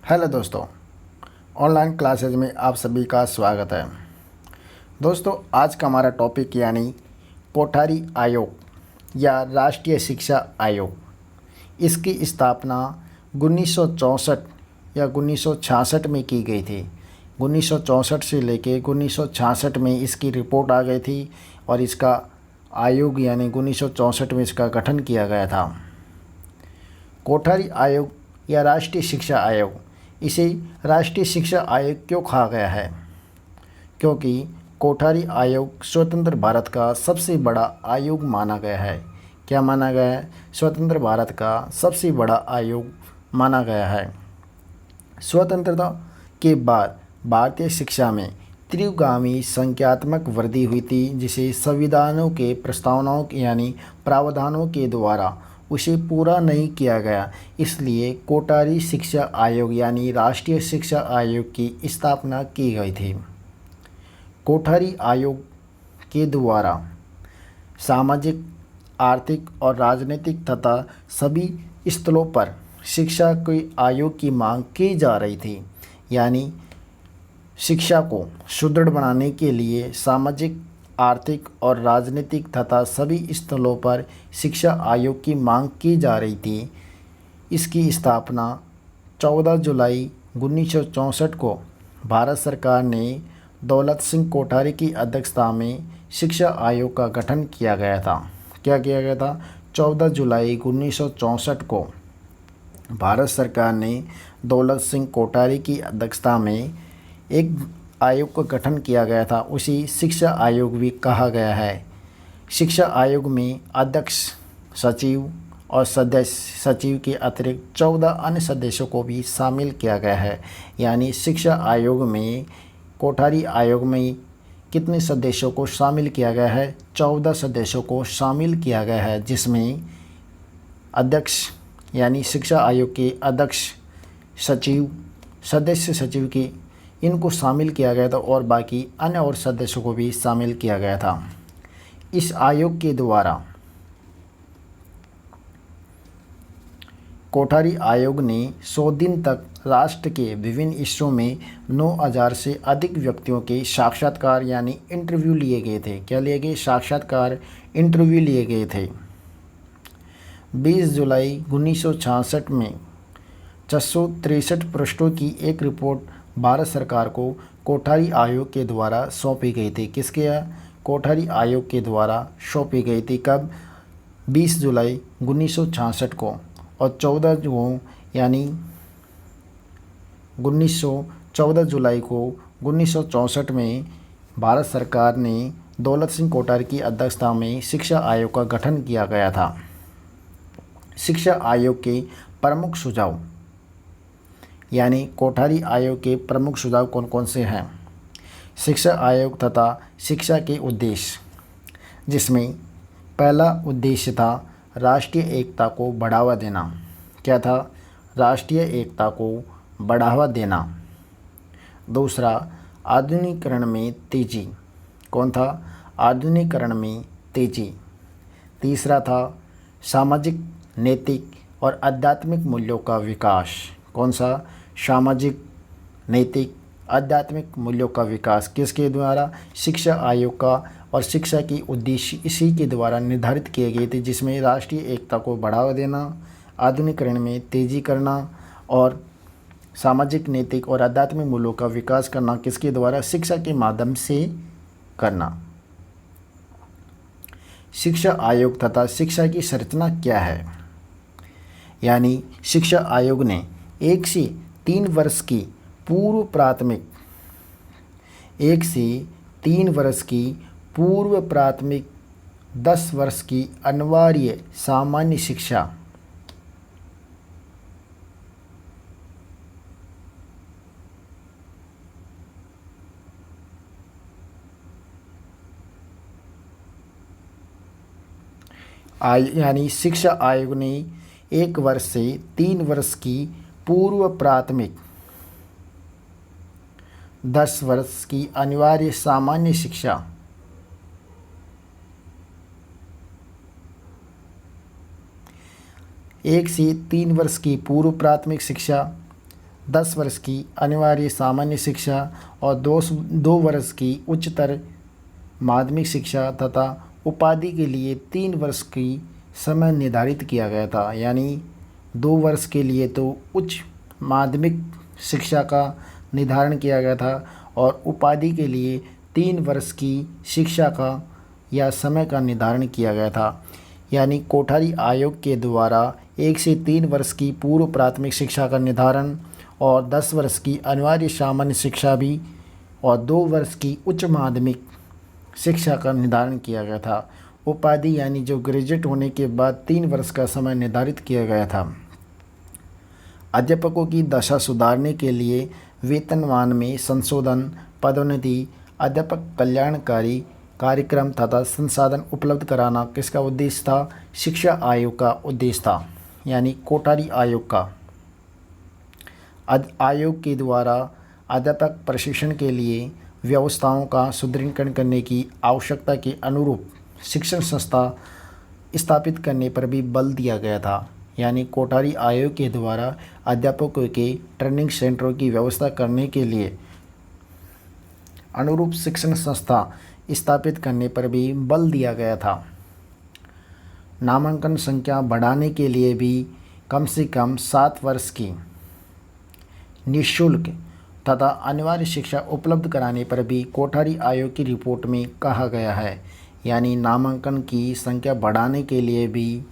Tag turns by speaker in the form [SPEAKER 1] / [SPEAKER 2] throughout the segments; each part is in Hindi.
[SPEAKER 1] हेलो दोस्तों, ऑनलाइन क्लासेज में आप सभी का स्वागत है। दोस्तों, आज का हमारा टॉपिक यानी कोठारी आयोग या राष्ट्रीय शिक्षा आयोग, इसकी स्थापना 1964 या 1966 में की गई थी। 1964 से लेके 1966 में इसकी रिपोर्ट आ गई थी और इसका आयोग यानी 1964 में इसका गठन किया गया था। कोठारी आयोग या राष्ट्रीय शिक्षा आयोग, इसे राष्ट्रीय शिक्षा आयोग क्यों कहा गया है? क्योंकि कोठारी आयोग स्वतंत्र भारत का सबसे बड़ा आयोग माना गया है। क्या माना गया है? स्वतंत्र भारत का सबसे बड़ा आयोग माना गया है। स्वतंत्रता के बाद भारतीय शिक्षा में तीव्रगामी संख्यात्मक वृद्धि हुई थी, जिसे संविधानों के प्रस्तावनाओं यानी प्रावधानों के द्वारा उसे पूरा नहीं किया गया। इसलिए कोठारी शिक्षा आयोग यानी राष्ट्रीय शिक्षा आयोग की स्थापना की गई थी। कोठारी आयोग के द्वारा सामाजिक, आर्थिक और राजनीतिक तथा सभी स्थलों पर शिक्षा के आयोग की मांग की जा रही थी। यानी शिक्षा को सुदृढ़ बनाने के लिए सामाजिक, आर्थिक और राजनीतिक तथा सभी स्थलों पर शिक्षा आयोग की मांग की जा रही थी। इसकी स्थापना 14 जुलाई 1964 को भारत सरकार ने दौलत सिंह कोठारी की अध्यक्षता में शिक्षा आयोग का गठन किया गया था। क्या किया गया था? 14 जुलाई 1964 को भारत सरकार ने दौलत सिंह कोठारी की अध्यक्षता में एक आयोग का गठन किया गया था। उसी शिक्षा आयोग भी कहा गया है। शिक्षा आयोग में अध्यक्ष, सचिव और सदस्य सचिव के अतिरिक्त 14 अन्य सदस्यों को भी शामिल किया गया है। यानी शिक्षा आयोग में, कोठारी आयोग में कितने सदस्यों को शामिल किया गया है? 14 सदस्यों को शामिल किया गया है, जिसमें अध्यक्ष यानी शिक्षा आयोग के अध्यक्ष, सचिव, सदस्य सचिव की इनको शामिल किया गया था और बाकी अन्य और सदस्यों को भी शामिल किया गया था। इस आयोग के द्वारा कोठारी आयोग ने 100 दिन तक राष्ट्र के विभिन्न हिस्सों में 9000 से अधिक व्यक्तियों के साक्षात्कार यानी इंटरव्यू लिए गए थे। क्या लिए गए? साक्षात्कार, इंटरव्यू लिए गए थे। 20 जुलाई 1966 में 663 पृष्ठों की एक रिपोर्ट भारत सरकार को कोठारी आयोग के द्वारा सौंपी गई थी। किसके? कोठारी आयोग के द्वारा सौंपी गई थी। कब? 20 जुलाई 1966 को। और 14 को यानी 14 जुलाई को 1964 में भारत सरकार ने दौलत सिंह कोठारी की अध्यक्षता में शिक्षा आयोग का गठन किया गया था। शिक्षा आयोग के प्रमुख सुझाव यानी कोठारी आयोग के प्रमुख सुझाव कौन कौन से हैं? शिक्षा आयोग तथा शिक्षा के उद्देश्य, जिसमें पहला उद्देश्य था राष्ट्रीय एकता को बढ़ावा देना। क्या था? राष्ट्रीय एकता को बढ़ावा देना। दूसरा, आधुनिकीकरण में तेजी। कौन था? आधुनिकीकरण में तेजी। तीसरा था सामाजिक, नैतिक और आध्यात्मिक मूल्यों का विकास। कौन सा? सामाजिक, नैतिक, आध्यात्मिक मूल्यों का विकास। किसके द्वारा? शिक्षा आयोग का। और शिक्षा की उद्देश्य इसी के द्वारा निर्धारित किए गए थे, जिसमें राष्ट्रीय एकता को बढ़ावा देना, आधुनिकीकरण में तेजी करना और सामाजिक, नैतिक और आध्यात्मिक मूल्यों का विकास करना। किसके द्वारा? शिक्षा के माध्यम से करना। शिक्षा आयोग तथा शिक्षा की संरचना क्या है? यानी शिक्षा आयोग ने 1 से 3 वर्ष की पूर्व प्राथमिक 1 से 3 वर्ष की पूर्व प्राथमिक, 10 वर्ष की अनिवार्य सामान्य शिक्षा, यानी शिक्षा आयोग ने 1 वर्ष से 3 वर्ष की पूर्व प्राथमिक, 10 वर्ष की अनिवार्य सामान्य शिक्षा, 1 से 3 वर्ष की पूर्व प्राथमिक शिक्षा, 10 वर्ष की अनिवार्य सामान्य शिक्षा और 2 वर्ष की उच्चतर माध्यमिक शिक्षा तथा उपाधि के लिए 3 वर्ष की समय निर्धारित किया गया था। यानी 2 वर्ष के लिए तो उच्च माध्यमिक शिक्षा का निर्धारण किया गया था और उपाधि के लिए 3 वर्ष की शिक्षा का या समय का निर्धारण किया गया था। यानी कोठारी आयोग के द्वारा 1 से 3 वर्ष की पूर्व प्राथमिक शिक्षा का निर्धारण और 10 वर्ष की अनिवार्य सामान्य शिक्षा भी और 2 वर्ष की उच्च माध्यमिक शिक्षा का निर्धारण किया गया था। उपाधि यानी जो ग्रेजुएट होने के बाद 3 वर्ष का समय निर्धारित किया गया था। अध्यापकों की दशा सुधारने के लिए वेतनमान में संशोधन, पदोन्नति, अध्यापक कल्याणकारी कार्यक्रम तथा संसाधन उपलब्ध कराना किसका उद्देश्य था? शिक्षा आयोग का उद्देश्य था, यानी कोठारी आयोग का। आयोग के द्वारा अध्यापक प्रशिक्षण के लिए व्यवस्थाओं का सुदृढ़ीकरण करने की आवश्यकता के अनुरूप शिक्षण संस्था स्थापित करने पर भी बल दिया गया था। यानी कोठारी आयोग के द्वारा अध्यापकों के ट्रेनिंग सेंटरों की व्यवस्था करने के लिए अनुरूप शिक्षण संस्था स्थापित करने पर भी बल दिया गया था। नामांकन संख्या बढ़ाने के लिए भी कम से कम 7 वर्ष की निःशुल्क तथा अनिवार्य शिक्षा उपलब्ध कराने पर भी कोठारी आयोग की रिपोर्ट में कहा गया है। यानी नामांकन की संख्या बढ़ाने के लिए भी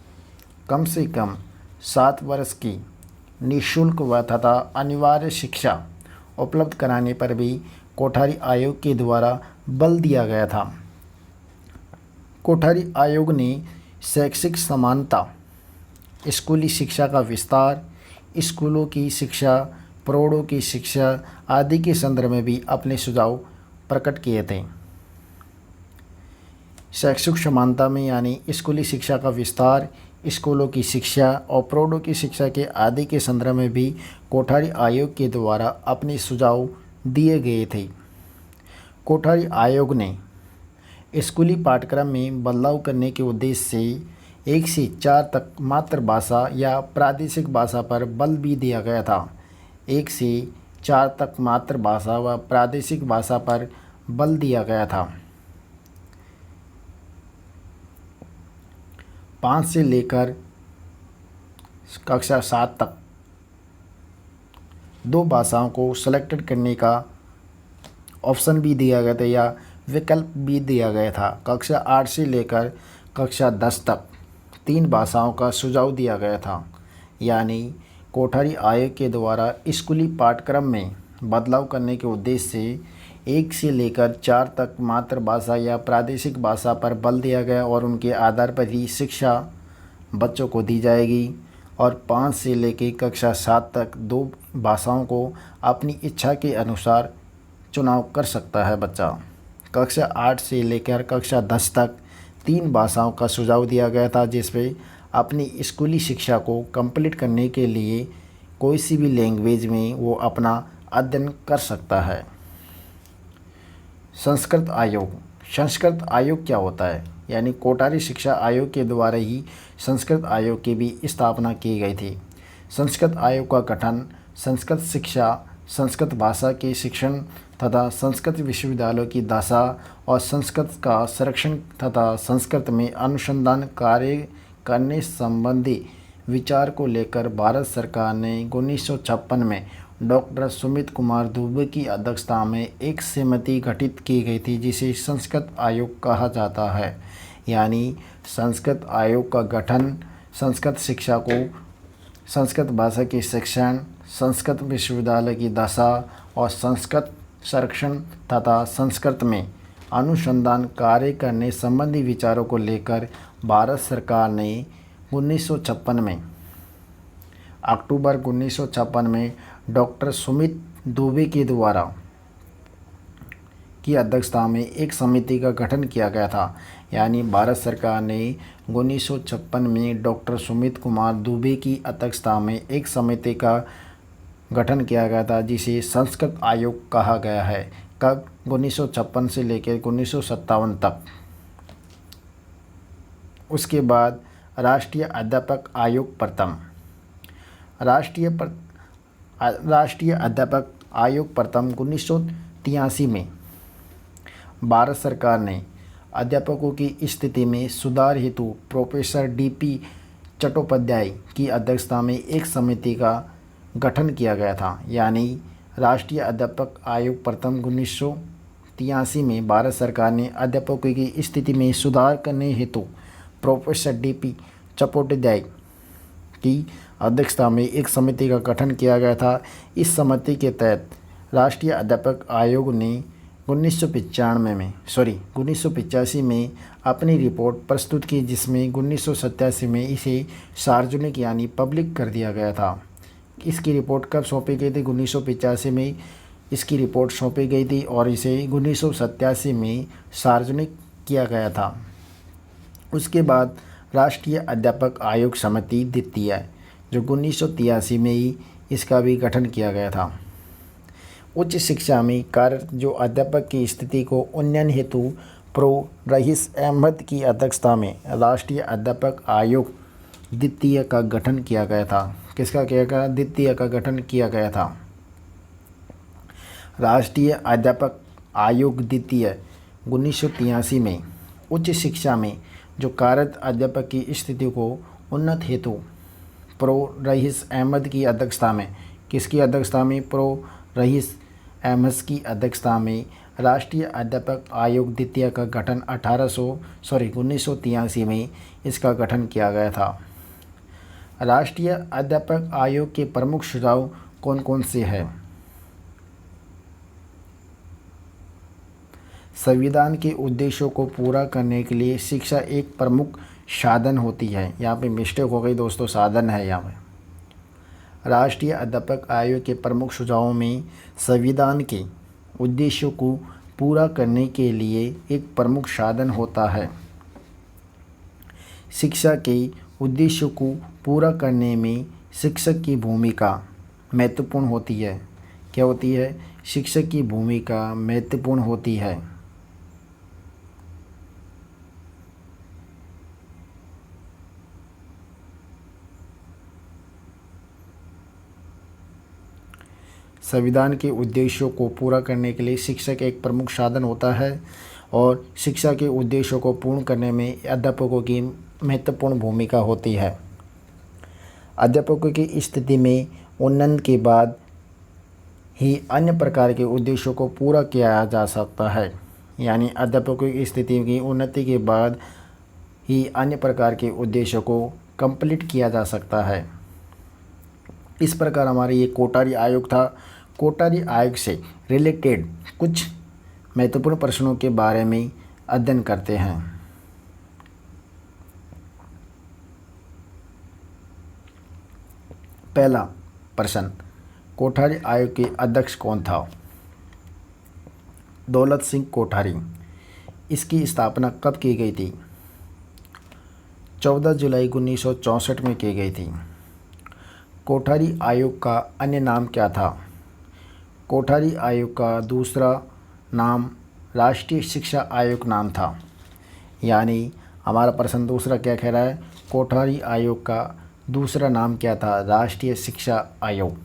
[SPEAKER 1] कम से कम 7 वर्ष की निःशुल्क व तथा अनिवार्य शिक्षा उपलब्ध कराने पर भी कोठारी आयोग के द्वारा बल दिया गया था। कोठारी आयोग ने शैक्षिक समानता, स्कूली शिक्षा का विस्तार, स्कूलों की शिक्षा, प्रौढ़ों की शिक्षा आदि के संदर्भ में भी अपने सुझाव प्रकट किए थे। शैक्षिक समानता में यानी स्कूली शिक्षा का विस्तार, स्कूलों की शिक्षा और प्रौढ़ों की शिक्षा के आदि के संदर्भ में भी कोठारी आयोग के द्वारा अपने सुझाव दिए गए थे। कोठारी आयोग ने स्कूली पाठ्यक्रम में बदलाव करने के उद्देश्य से 1 से 4 तक मातृभाषा या प्रादेशिक भाषा पर बल भी दिया गया था। 1 से 4 तक मातृभाषा व प्रादेशिक भाषा पर बल दिया गया था। 5 से लेकर कक्षा 7 तक 2 भाषाओं को सेलेक्टेड करने का ऑप्शन भी दिया गया था या विकल्प भी दिया गया था। कक्षा 8 से लेकर कक्षा 10 तक 3 भाषाओं का सुझाव दिया गया था। यानी कोठारी आयोग के द्वारा स्कूली पाठ्यक्रम में बदलाव करने के उद्देश्य से 1 से लेकर 4 तक मातृभाषा या प्रादेशिक भाषा पर बल दिया गया और उनके आधार पर ही शिक्षा बच्चों को दी जाएगी। और 5 से लेकर कक्षा 7 तक 2 भाषाओं को अपनी इच्छा के अनुसार चुनाव कर सकता है बच्चा। कक्षा 8 से लेकर कक्षा 10 तक 3 भाषाओं का सुझाव दिया गया था, जिसमें अपनी स्कूली शिक्षा को कंप्लीट करने के लिए कोई सी भी लैंग्वेज में वो अपना अध्ययन कर सकता है। संस्कृत आयोग। संस्कृत आयोग क्या होता है? यानी कोठारी शिक्षा आयोग के द्वारा ही संस्कृत आयोग की भी स्थापना की गई थी। संस्कृत आयोग का गठन संस्कृत शिक्षा, संस्कृत भाषा के शिक्षण तथा संस्कृत विश्वविद्यालयों की दशा और संस्कृत का संरक्षण तथा संस्कृत में अनुसंधान कार्य करने संबंधी विचार को लेकर भारत सरकार ने 1956 में डॉक्टर सुमित कुमार दुबे की अध्यक्षता में एक समिति गठित की गई थी, जिसे संस्कृत आयोग कहा जाता है। यानी संस्कृत आयोग का गठन संस्कृत शिक्षा को, संस्कृत भाषा के शिक्षण, संस्कृत विश्वविद्यालय की दशा और संस्कृत संरक्षण तथा संस्कृत में अनुसंधान कार्य करने संबंधी विचारों को लेकर भारत सरकार ने 1956 में अक्टूबर 1956 में डॉक्टर सुमित दुबे के द्वारा की अध्यक्षता में एक समिति का गठन किया गया था। यानी भारत सरकार ने 1956 में डॉक्टर सुमित कुमार दुबे की अध्यक्षता में एक समिति का गठन किया गया था, जिसे संस्कृत आयोग कहा गया है। कब? 1956 से लेकर 1957 तक। उसके बाद राष्ट्रीय अध्यापक आयोग प्रथम। राष्ट्रीय अध्यापक आयोग प्रथम 1983 में भारत सरकार ने अध्यापकों की स्थिति में सुधार हेतु प्रोफेसर DP चट्टोपाध्याय की अध्यक्षता में एक समिति का गठन किया गया था। यानी राष्ट्रीय अध्यापक आयोग प्रथम 1983 में भारत सरकार ने अध्यापकों की स्थिति में सुधार करने हेतु प्रोफेसर DP चट्टोपाध्याय की अध्यक्षता में एक समिति का गठन किया गया था। इस समिति के तहत राष्ट्रीय अध्यापक आयोग ने 1985 में अपनी रिपोर्ट प्रस्तुत की, जिसमें 1987 में इसे सार्वजनिक यानी पब्लिक कर दिया गया था। इसकी रिपोर्ट कब सौंपी गई थी? 1985 में इसकी रिपोर्ट सौंपी गई थी और इसे 1987 में सार्वजनिक किया गया था। उसके बाद राष्ट्रीय अध्यापक आयोग समिति द्वितीय, जो 1983 में ही इसका भी गठन किया गया था। उच्च शिक्षा में कार्यरत जो अध्यापक की स्थिति को उन्नयन हेतु प्रो रईस अहमद की अध्यक्षता में राष्ट्रीय अध्यापक आयोग द्वितीय का गठन किया गया था। किसका किया गया? द्वितीय का गठन किया गया था। राष्ट्रीय अध्यापक आयोग द्वितीय 1983 में उच्च शिक्षा में जो कार्यरत अध्यापक की स्थिति को उन्नत हेतु प्रो रईस अहमद की अध्यक्षता में, किसकी अध्यक्षता में? प्रो रईस अहमद की अध्यक्षता में राष्ट्रीय अध्यापक आयोग द्वितीय का गठन 1983 में इसका गठन किया गया था। राष्ट्रीय अध्यापक आयोग के प्रमुख सुझाव कौन कौन से हैं? संविधान के उद्देश्यों को पूरा करने के लिए शिक्षा एक प्रमुख साधन होती है। यहाँ पे मिस्टेक हो गई दोस्तों, साधन है यहाँ पे। राष्ट्रीय अध्यापक आयोग के प्रमुख सुझावों में संविधान के उद्देश्यों को पूरा करने के लिए एक प्रमुख साधन होता है। शिक्षा के उद्देश्यों को पूरा करने में शिक्षक की भूमिका महत्वपूर्ण होती है। क्या होती है? शिक्षक की भूमिका महत्वपूर्ण होती है। संविधान के उद्देश्यों को पूरा करने के लिए शिक्षक एक प्रमुख साधन होता है और शिक्षा के उद्देश्यों को पूर्ण करने में अध्यापकों की महत्वपूर्ण भूमिका होती है। अध्यापकों की स्थिति में उन्नयन के बाद ही अन्य प्रकार के उद्देश्यों को पूरा किया जा सकता है। यानी अध्यापकों की स्थिति की उन्नति के बाद ही अन्य प्रकार के उद्देश्यों को कंप्लीट किया जा सकता है। इस प्रकार हमारे ये कोठारी आयोग था। कोठारी आयोग से रिलेटेड कुछ महत्वपूर्ण प्रश्नों के बारे में अध्ययन करते हैं। पहला प्रश्न, कोठारी आयोग के अध्यक्ष कौन था? दौलत सिंह कोठारी। इसकी स्थापना कब की गई थी? 14 जुलाई 1964 में की गई थी। कोठारी आयोग का अन्य नाम क्या था? कोठारी आयोग का दूसरा नाम राष्ट्रीय शिक्षा आयोग नाम था। यानी हमारा प्रश्न दूसरा क्या कह रहा है? कोठारी आयोग का दूसरा नाम क्या था? राष्ट्रीय शिक्षा आयोग।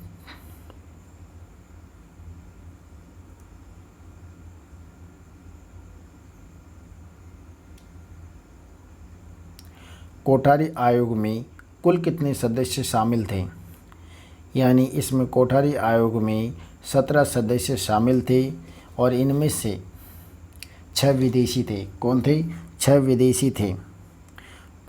[SPEAKER 1] कोठारी आयोग में कुल कितने सदस्य शामिल थे? यानी इसमें कोठारी आयोग में 17 सदस्य शामिल थे और इनमें से 6 विदेशी थे। कौन थे? 6 विदेशी थे।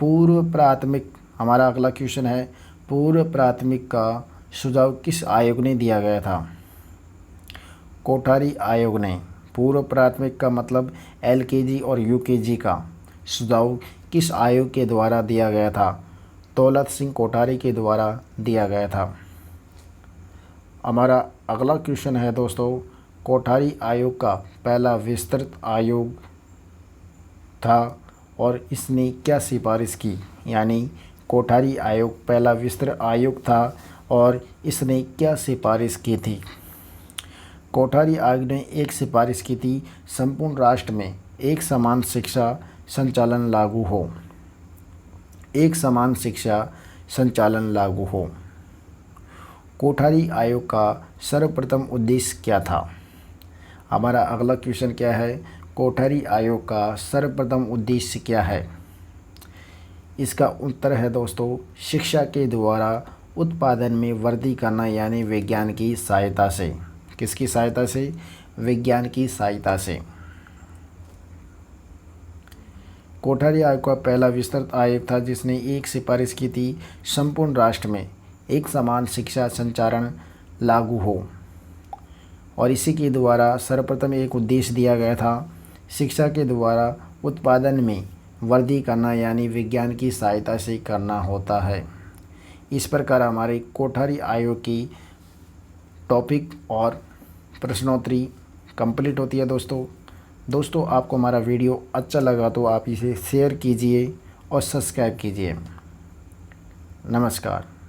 [SPEAKER 1] पूर्व प्राथमिक, हमारा अगला क्वेश्चन है, पूर्व प्राथमिक का सुझाव किस आयोग ने दिया गया था? कोठारी आयोग ने। पूर्व प्राथमिक का मतलब LKG और UKG का सुझाव किस आयोग के द्वारा दिया गया था? दौलत सिंह कोठारी के द्वारा दिया गया था। हमारा अगला क्वेश्चन है दोस्तों, कोठारी आयोग का पहला विस्तृत आयोग था और इसने क्या सिफारिश की? यानी कोठारी आयोग पहला विस्तृत आयोग था और इसने क्या सिफारिश की थी? कोठारी आयोग ने एक सिफारिश की थी, संपूर्ण राष्ट्र में एक समान शिक्षा संचालन लागू हो। एक समान शिक्षा संचालन लागू हो। कोठारी आयोग का सर्वप्रथम उद्देश्य क्या था? हमारा अगला क्वेश्चन क्या है? कोठारी आयोग का सर्वप्रथम उद्देश्य क्या है? इसका उत्तर है दोस्तों, शिक्षा के द्वारा उत्पादन में वृद्धि करना, यानी विज्ञान की सहायता से। किसकी सहायता से? विज्ञान की सहायता से। कोठारी आयोग का पहला विस्तृत आयोग था जिसने एक सिफारिश की थी, संपूर्ण राष्ट्र में एक समान शिक्षा संचारण लागू हो, और इसी के द्वारा सर्वप्रथम एक उद्देश्य दिया गया था, शिक्षा के द्वारा उत्पादन में वृद्धि करना, यानी विज्ञान की सहायता से करना होता है। इस प्रकार हमारे कोठारी आयोग की टॉपिक और प्रश्नोत्तरी कंप्लीट होती है दोस्तों आपको हमारा वीडियो अच्छा लगा तो आप इसे शेयर कीजिए और सब्सक्राइब कीजिए। नमस्कार।